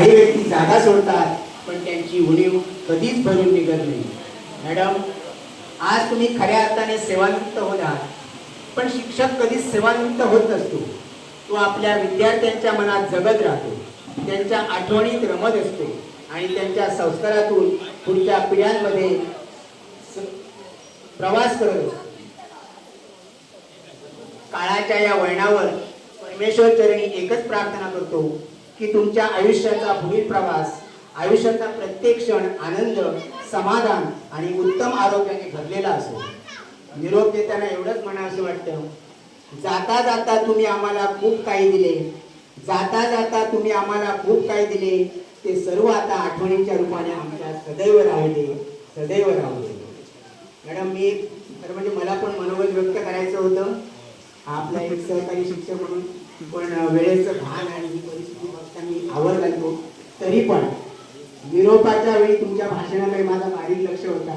काही व्यक्ती जागा सोडतात पण त्यांची उणीव कधीच भरून निघत नाही. मॅडम, आज तुम्ही खऱ्या अर्थाने सेवानिवृत्त होणार, पण शिक्षक कधीच सेवानिवृत्त होत नसतो. तो आपल्या विद्यार्थ्यांच्या मनात जगत राहतो, त्यांच्या आठवणीत रमत असतो आणि त्यांच्या संस्कारातून पुढच्या पिढ्यांमध्ये प्रवास करत असतो. काळाच्या या वळणावर परमेश्वर चरणी एकच प्रार्थना करतो की तुमच्या आयुष्याचा पुढील प्रवास, आयुष्याचा प्रत्येक क्षण आनंद, समाधान आणि उत्तम आरोग्याने भरलेला असो. निरोप देताना एवढंच म्हणा असं वाटतं, जाता जाता तुम्ही आम्हाला खूप काही दिले, जाता जाता तुम्ही आम्हाला खूप काही दिले, ते सर्व आता आठवणींच्या रूपाने आमच्या सदैव राहू दे, सदैव राहू दे. मॅडम, मी तर म्हणजे मला पण मनोगत व्यक्त करायचं होतं आपला एक सहकारी शिक्षक म्हणून, पण वेळेचं भान आणि ही परिस्थिती बघता मी आवर लागलो. तरी पण निरोपाच्या वेळी तुमच्या भाषणाकडे माझा बारीक लक्ष होता.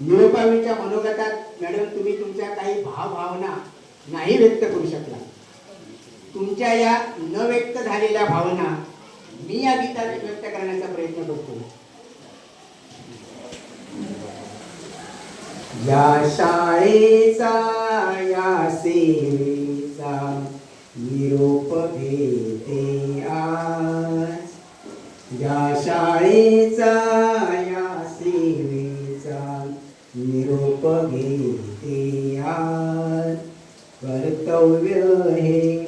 निरोपावेळीच्या मनोगतात मॅडम तुम्ही तुमच्या काही भावना नाही व्यक्त करू शकला. तुमच्या या न व्यक्त झालेल्या भावना मी या गीतात व्यक्त करण्याचा प्रयत्न करतो. या शाळेचा, या सेवेचा निरोप घेते आज, या शाळेचा, या सेवेचा निरोप घेते आज. कर्तव्य हे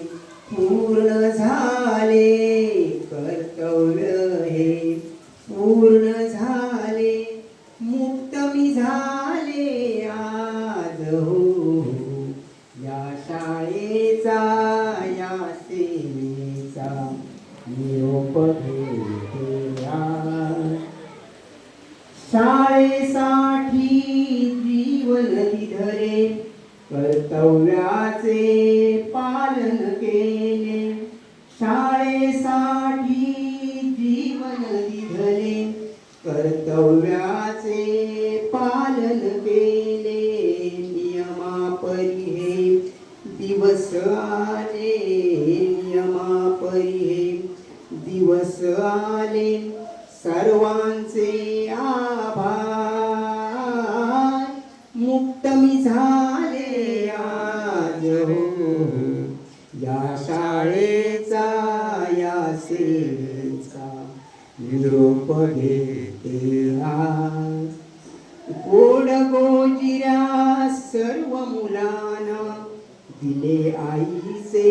पूर्ण झाले, कर्तव्य हे पूर्ण झाले, मुक्त मी झाले आज हो. या शाळेचा, या सेवेचा निरोप घेते आज. शाळेसाठी जीवन दिधरे, कर्तव्याचे पालन केले. शाळेसाठी जीवन दिधरे, कर्तव्याचे पालन केले. नियमापरी हे दिवस आले, नियमापरी हे दिवस आले, सर्वांचे आभार. मुक्त मी झाले आज हो. या शाळेचा, या सेवेचा निरोप घेते आज. गोड गोजिरा सर्व मुलांना दिले आईचे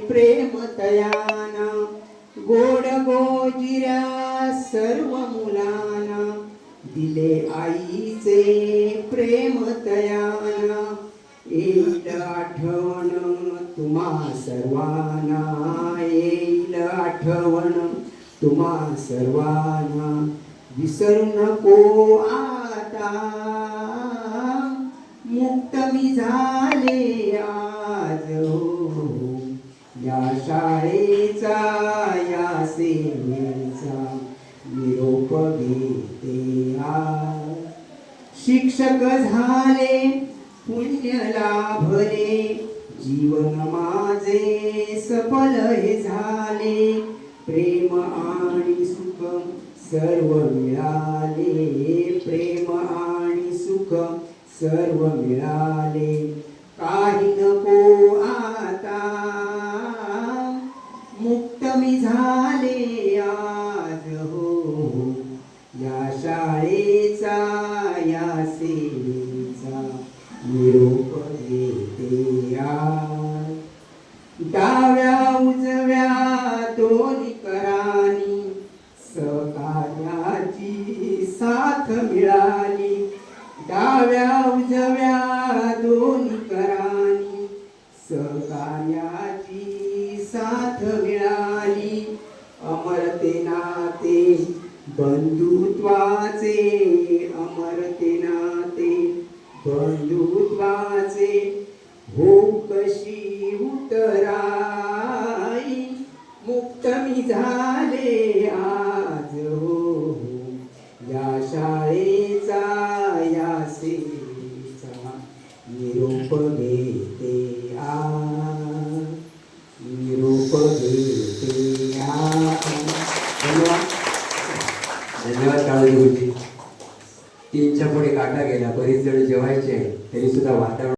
प्रेम तयाना. गोड गोजिरा सर्व मुलांना दिले आईचे प्रेम तयाना. येईल आठवण तुम्हा सर्वांना, येईल आठवण तुम्हा सर्वांना. विसरू नको आता, मुक्त मी झाले आज हो. या शाळेचा, या सेवेचा निरोप घेते आज. शिक्षक झाले, पुण्य लाभले, जीवन माझे सफल हे झाले. प्रेम आणि सुख सर्व मिळाले, प्रेम आणि सुख सर्व मिळाले. काही नको आता, मुक्त मी झाले आज हो. या शाळेचा, या सेवेचा निरोप घेते आज. डाव्या उजव्या दोन्ही करानी सहकार्याची साथ मिळाली. डाव्या उजव्या दोन्ही करानी सहकार्याची साथ मिळाली. अमरते नाते बंधुत्वाचे, अमरते नाते बंधुत्वाचे, हो कशी उतराई. मुक्त मी झाले आज हो. या शाळेचा, या सेवेचा निरोप घेते आज, निरोप घेते आज. धन्यवाद धन्यवाद काळजी गुरुजी. 3च्या पुढे काटा गेला, बरीच जण जेवायचे तरी सुद्धा वातावरण